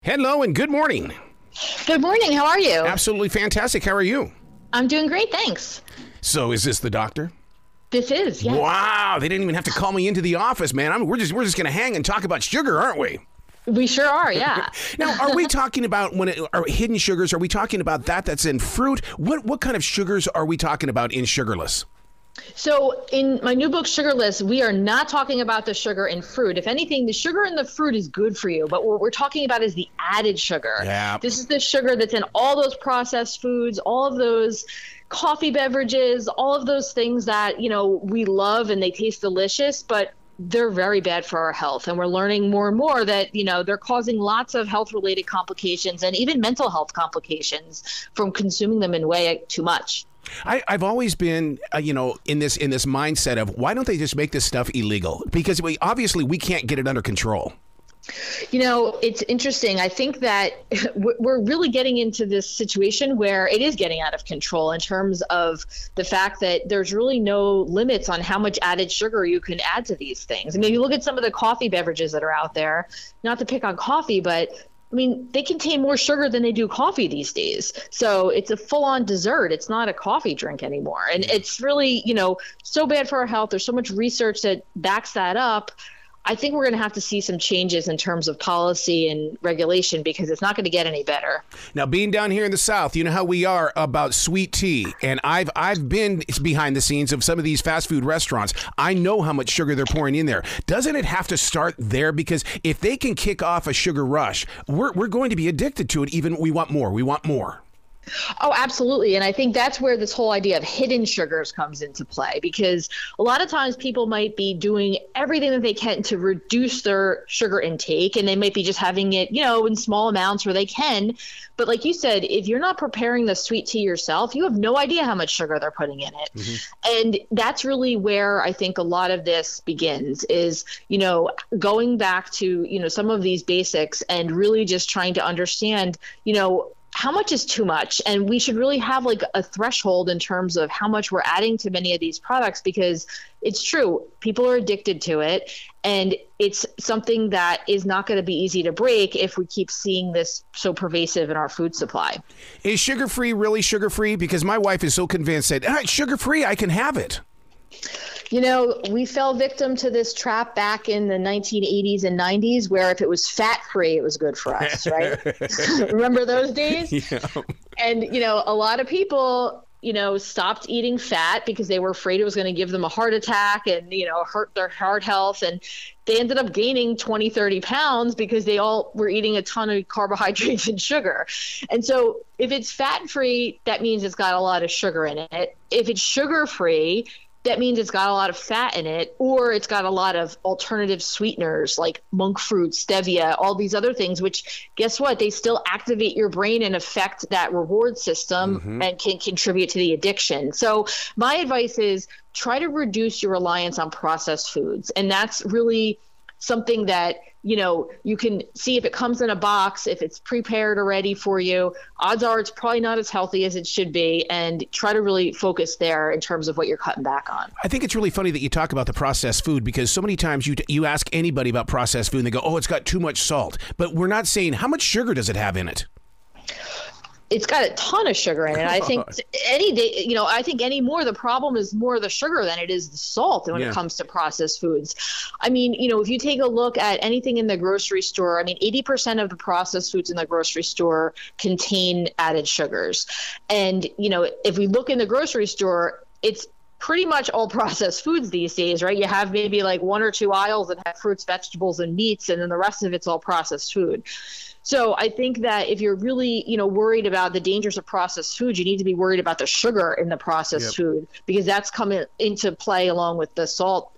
Hello and good morning. Good morning. How are you? Absolutely fantastic. How are you? I'm doing great, thanks. So is this the doctor? This is, yes. Wow, they didn't even have to call me into the office, man. We're just going to hang and talk about sugar, aren't we? We sure are, yeah. Now, are we talking about are hidden sugars? Are we talking about that's in fruit? What kind of sugars are we talking about in Sugarless? So in my new book, Sugarless, we are not talking about the sugar in fruit. If anything, the sugar in the fruit is good for you, but what we're talking about is the added sugar. Yeah. This is the sugar that's in all those processed foods, all of those coffee beverages, all of those things that, we love and they taste delicious, but they're very bad for our health. And we're learning more and more that, they're causing lots of health-related complications and even mental health complications from consuming them in way too much. I've always been, in this mindset of why don't they just make this stuff illegal? Because we can't get it under control. It's interesting. I think that we're really getting into this situation where it is getting out of control in terms of the fact that there's really no limits on how much added sugar you can add to these things. I mean, you look at some of the coffee beverages that are out there, not to pick on coffee, but they contain more sugar than they do coffee these days. So it's a full-on dessert. It's not a coffee drink anymore. And it's really, so bad for our health. There's so much research that backs that up. I think we're going to have to see some changes in terms of policy and regulation because it's not going to get any better. Now, being down here in the South, you know how we are about sweet tea. And I've been behind the scenes of some of these fast food restaurants. I know how much sugar they're pouring in there. Doesn't it have to start there? Because if they can kick off a sugar rush, we're going to be addicted to it. Even we want more. We want more. Oh, absolutely. And I think that's where this whole idea of hidden sugars comes into play, because a lot of times people might be doing everything that they can to reduce their sugar intake, and they might be just having it, in small amounts where they can. But like you said, if you're not preparing the sweet tea yourself, you have no idea how much sugar they're putting in it. Mm-hmm. And that's really where I think a lot of this begins is, going back to, some of these basics and really just trying to understand, how much is too much? And we should really have like a threshold in terms of how much we're adding to many of these products, because it's true, people are addicted to it. And it's something that is not going to be easy to break if we keep seeing this so pervasive in our food supply. Is sugar-free really sugar-free? Because my wife is so convinced that it's sugar-free, I can have it. We fell victim to this trap back in the 1980s and 90s where if it was fat-free, it was good for us, right? Remember those days? Yeah. And, a lot of people, stopped eating fat because they were afraid it was going to give them a heart attack and, hurt their heart health. And they ended up gaining 20, 30 pounds because they all were eating a ton of carbohydrates and sugar. And so if it's fat-free, that means it's got a lot of sugar in it. If it's sugar-free, that means it's got a lot of fat in it, or it's got a lot of alternative sweeteners like monk fruit, stevia, all these other things, which guess what? They still activate your brain and affect that reward system and can contribute to the addiction. So my advice is try to reduce your reliance on processed foods. And that's really something that, you can see if it comes in a box, if it's prepared already for you. Odds are it's probably not as healthy as it should be, and try to really focus there in terms of what you're cutting back on. I think it's really funny that you talk about the processed food, because so many times you ask anybody about processed food and they go, oh, it's got too much salt. But we're not saying how much sugar does it have in it? It's got a ton of sugar in it. I think any day, I think any more, the problem is more the sugar than it is the salt when it comes to processed foods. I mean, if you take a look at anything in the grocery store, 80% of the processed foods in the grocery store contain added sugars. And, if we look in the grocery store, it's pretty much all processed foods these days, right? You have maybe like one or two aisles that have fruits, vegetables, and meats, and then the rest of it's all processed food. So I think that if you're really, worried about the dangers of processed food, you need to be worried about the sugar in the processed food, because that's coming into play along with the salt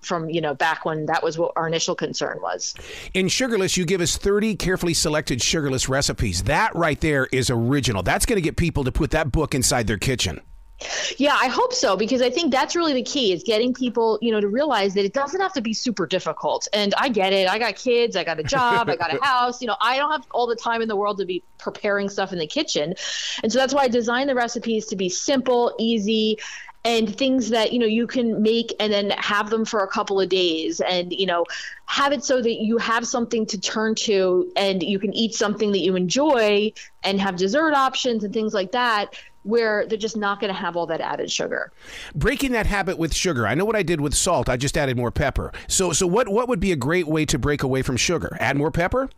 from, back when that was what our initial concern was. In Sugarless, you give us 30 carefully selected sugarless recipes. That right there is original. That's going to get people to put that book inside their kitchen. Yeah, I hope so, because I think that's really the key is getting people, to realize that it doesn't have to be super difficult. And I get it. I got kids, I got a job, I got a house. I don't have all the time in the world to be preparing stuff in the kitchen. And so that's why I designed the recipes to be simple, easy, and things that, you can make and then have them for a couple of days, and, have it so that you have something to turn to, and you can eat something that you enjoy and have dessert options and things like that, where they're just not going to have all that added sugar. Breaking that habit with sugar. I know what I did with salt. I just added more pepper. So what would be a great way to break away from sugar? Add more pepper?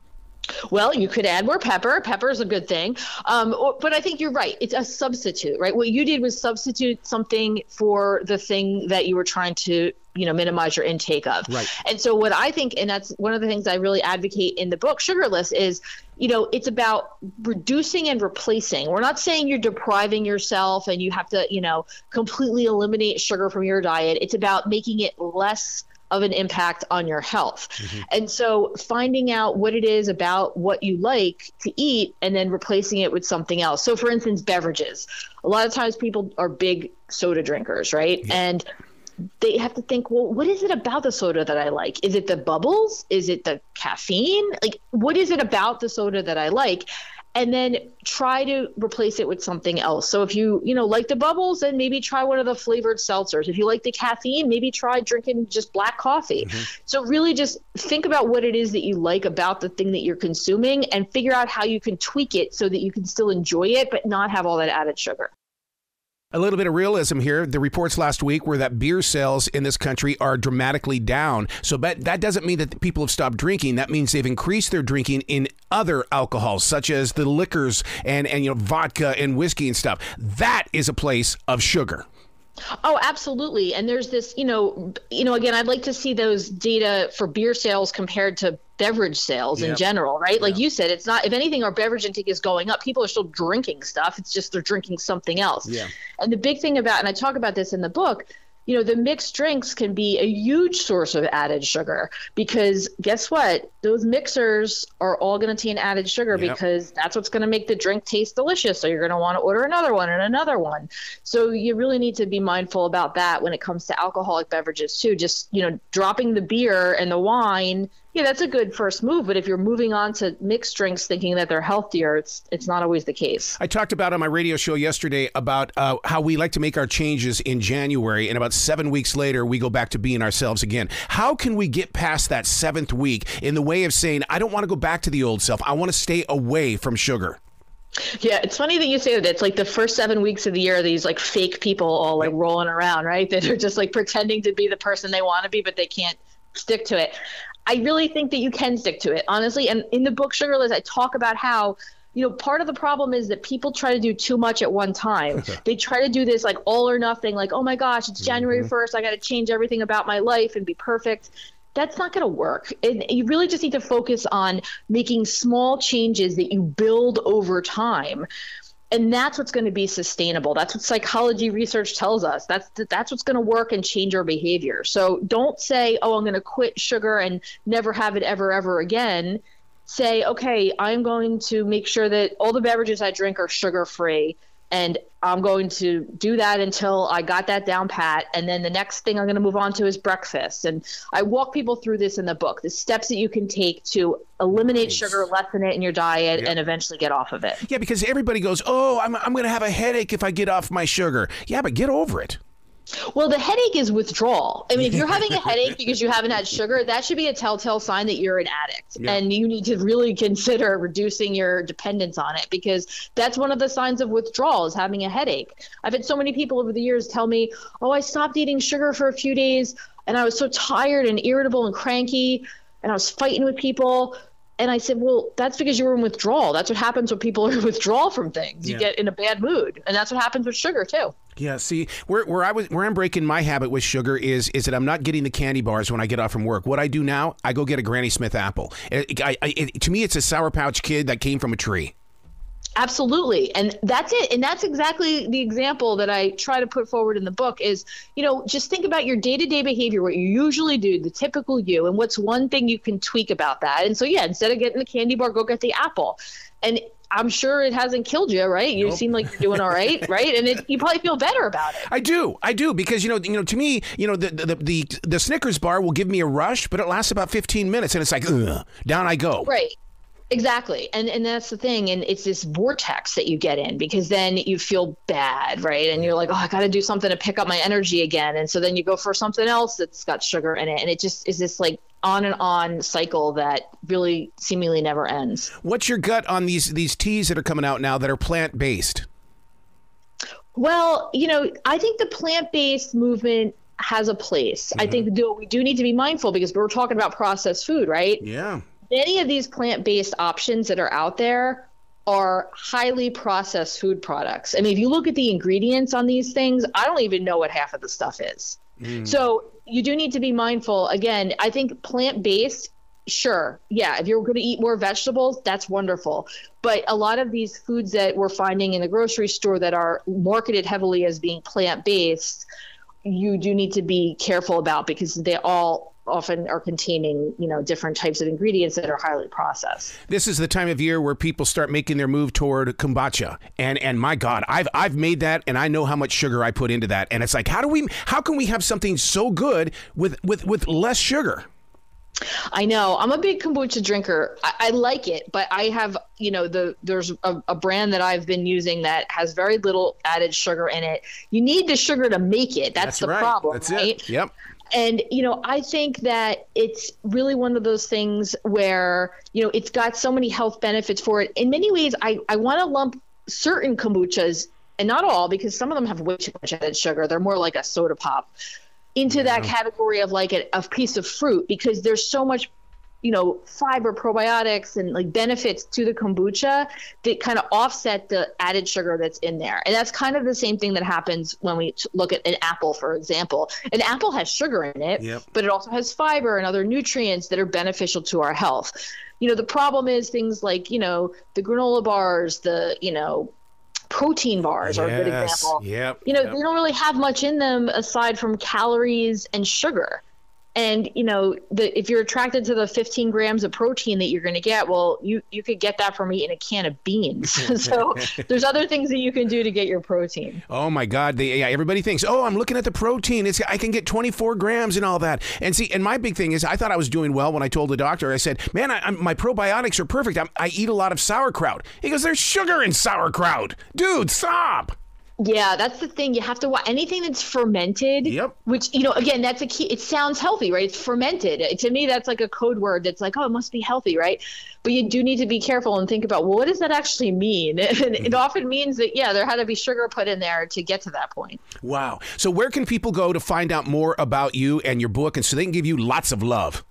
Well, you could add more pepper. Pepper is a good thing. But I think you're right. It's a substitute, right? What you did was substitute something for the thing that you were trying to, minimize your intake of. Right. And so what I think, and that's one of the things I really advocate in the book, Sugarless, is, it's about reducing and replacing. We're not saying you're depriving yourself and you have to, completely eliminate sugar from your diet. It's about making it less of an impact on your health. Mm-hmm. And so finding out what it is about what you like to eat and then replacing it with something else. So for instance, beverages. A lot of times people are big soda drinkers, right? Yeah. And they have to think, well, what is it about the soda that I like? Is it the bubbles? Is it the caffeine? Like, what is it about the soda that I like? And then try to replace it with something else. So if you, like the bubbles, then maybe try one of the flavored seltzers. If you like the caffeine, maybe try drinking just black coffee. Mm-hmm. So really just think about what it is that you like about the thing that you're consuming and figure out how you can tweak it so that you can still enjoy it, but not have all that added sugar. A little bit of realism here. The reports last week were that beer sales in this country are dramatically down. So but that doesn't mean that people have stopped drinking. That means they've increased their drinking in other alcohols, such as the liquors and vodka and whiskey and stuff. That is a place of sugar. Oh, absolutely. And there's this, again, I'd like to see those data for beer sales compared to beverage sales in general, right? Like you said, it's not, if anything, our beverage intake is going up. People are still drinking stuff. It's just they're drinking something else. Yeah. And the big thing about, and I talk about this in the book, the mixed drinks can be a huge source of added sugar because guess what? Those mixers are all going to contain added sugar because that's what's going to make the drink taste delicious. So you're going to want to order another one and another one. So you really need to be mindful about that when it comes to alcoholic beverages too. Just, dropping the beer and the wine. Yeah, that's a good first move. But if you're moving on to mixed drinks thinking that they're healthier, it's not always the case. I talked about on my radio show yesterday about how we like to make our changes in January, and about 7 weeks later, we go back to being ourselves again. How can we get past that 7th week in the way of saying, I don't want to go back to the old self. I want to stay away from sugar? Yeah, it's funny that you say that. It's like the first 7 weeks of the year, these like fake people all like rolling around, right? That are just like pretending to be the person they want to be, but they can't stick to it. I really think that you can stick to it, honestly. And in the book Sugarless, I talk about how, part of the problem is that people try to do too much at one time. They try to do this like all or nothing, like, oh my gosh, it's January 1st. I got to change everything about my life and be perfect. That's not going to work. And you really just need to focus on making small changes that you build over time. And that's what's going to be sustainable. That's what psychology research tells us. That's what's going to work and change our behavior. So don't say, oh, I'm going to quit sugar and never have it ever again. Say, okay, I'm going to make sure that all the beverages I drink are sugar-free. And I'm going to do that until I got that down pat. And then the next thing I'm going to move on to is breakfast. And I walk people through this in the book, the steps that you can take to eliminate sugar, lessen it in your diet, and eventually get off of it. Yeah, because everybody goes, oh, I'm going to have a headache if I get off my sugar. Yeah, but get over it. Well, the headache is withdrawal. I mean, if you're having a headache because you haven't had sugar, that should be a telltale sign that you're an addict. Yeah. And you need to really consider reducing your dependence on it because that's one of the signs of withdrawal is having a headache. I've had so many people over the years tell me, oh, I stopped eating sugar for a few days and I was so tired and irritable and cranky and I was fighting with people. And I said, well, that's because you were in withdrawal. That's what happens when people are in withdrawal from things. You get in a bad mood. And that's what happens with sugar, too. Yeah, see, where I'm breaking my habit with sugar is that I'm not getting the candy bars when I get off from work. What I do now, I go get a Granny Smith apple. To me, it's a Sour Pouch Kid that came from a tree. Absolutely. And that's it. And that's exactly the example that I try to put forward in the book is, just think about your day-to-day behavior, what you usually do, the typical you, and what's one thing you can tweak about that. And so, instead of getting the candy bar, go get the apple. And I'm sure it hasn't killed you, right? You seem like you're doing all right, right? And you probably feel better about it. I do, because to me, the Snickers bar will give me a rush, but it lasts about 15 minutes, and it's like, ugh, down I go. Right. Exactly. And that's the thing. And it's this vortex that you get in, because then you feel bad, right? And you're like, oh, I got to do something to pick up my energy again. And so then you go for something else that's got sugar in it. And it just is this like on and on cycle that really seemingly never ends. What's your gut on these teas that are coming out now that are plant-based? Well, I think the plant-based movement has a place. I think we do need to be mindful, because we're talking about processed food, right? Yeah. Many of these plant-based options that are out there are highly processed food products. I mean, if you look at the ingredients on these things, I don't even know what half of the stuff is. So you do need to be mindful. Again, I think plant-based, sure. Yeah. If you're going to eat more vegetables, that's wonderful. But a lot of these foods that we're finding in the grocery store that are marketed heavily as being plant-based, you do need to be careful about, because they all often are containing, different types of ingredients that are highly processed. This is the time of year where people start making their move toward kombucha. And my God, I've made that, and I know how much sugar I put into that. And it's like, how can we have something so good with less sugar? I know. I'm a big kombucha drinker. I like it, but I have, there's a brand that I've been using that has very little added sugar in it. You need the sugar to make it. That's the right. problem, That's right? It. Yep. And, I think that it's really one of those things where, it's got so many health benefits for it. In many ways, I want to lump certain kombuchas, and not all, because some of them have way too much added sugar. They're more like a soda pop, into that category of like a piece of fruit, because there's so much, fiber, probiotics, and like benefits to the kombucha that kind of offset the added sugar that's in there. And that's kind of the same thing that happens when we look at an apple, for example. An apple has sugar in it, but it also has fiber and other nutrients that are beneficial to our health. The problem is things like, the granola bars, the, protein bars are a good example. They don't really have much in them aside from calories and sugar. And, if you're attracted to the 15 grams of protein that you're going to get, well, you could get that from eating a can of beans. So there's other things that you can do to get your protein. Oh, my God. Everybody thinks, oh, I'm looking at the protein. I can get 24 grams and all that. And see, and my big thing is I thought I was doing well when I told the doctor. I said, man, my probiotics are perfect. I eat a lot of sauerkraut. He goes, there's sugar in sauerkraut. Dude, stop. Yeah, that's the thing. You have to watch anything that's fermented, which, again, that's a key. It sounds healthy, right? It's fermented. To me, that's like a code word that's like, oh, it must be healthy, right? But you do need to be careful and think about, well, what does that actually mean? And it often means that, there had to be sugar put in there to get to that point. Wow. So where can people go to find out more about you and your book, and so they can give you lots of love?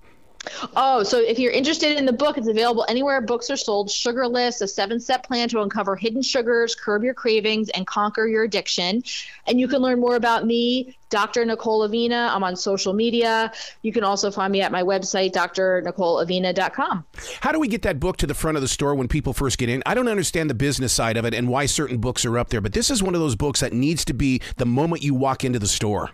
Oh, so if you're interested in the book, it's available anywhere books are sold. Sugarless, a 7-step plan to uncover hidden sugars, curb your cravings, and conquer your addiction. And you can learn more about me, Dr. Nicole Avena. I'm on social media. You can also find me at my website, drnicoleavena.com. How do we get that book to the front of the store when people first get in? I don't understand the business side of it and why certain books are up there, but this is one of those books that needs to be the moment you walk into the store.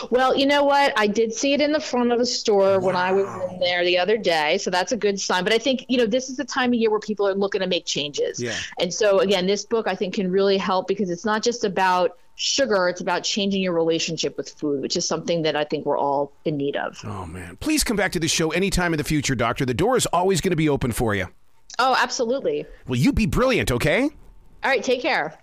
Well, you know what? I did see it in the front of the store when I was in there the other day. So that's a good sign. But I think, this is the time of year where people are looking to make changes. Yeah. And so, again, this book, I think, can really help, because it's not just about sugar. It's about changing your relationship with food, which is something that I think we're all in need of. Oh, man. Please come back to the show anytime in the future, Doctor. The door is always going to be open for you. Oh, absolutely. Well, you be brilliant, okay? All right. Take care.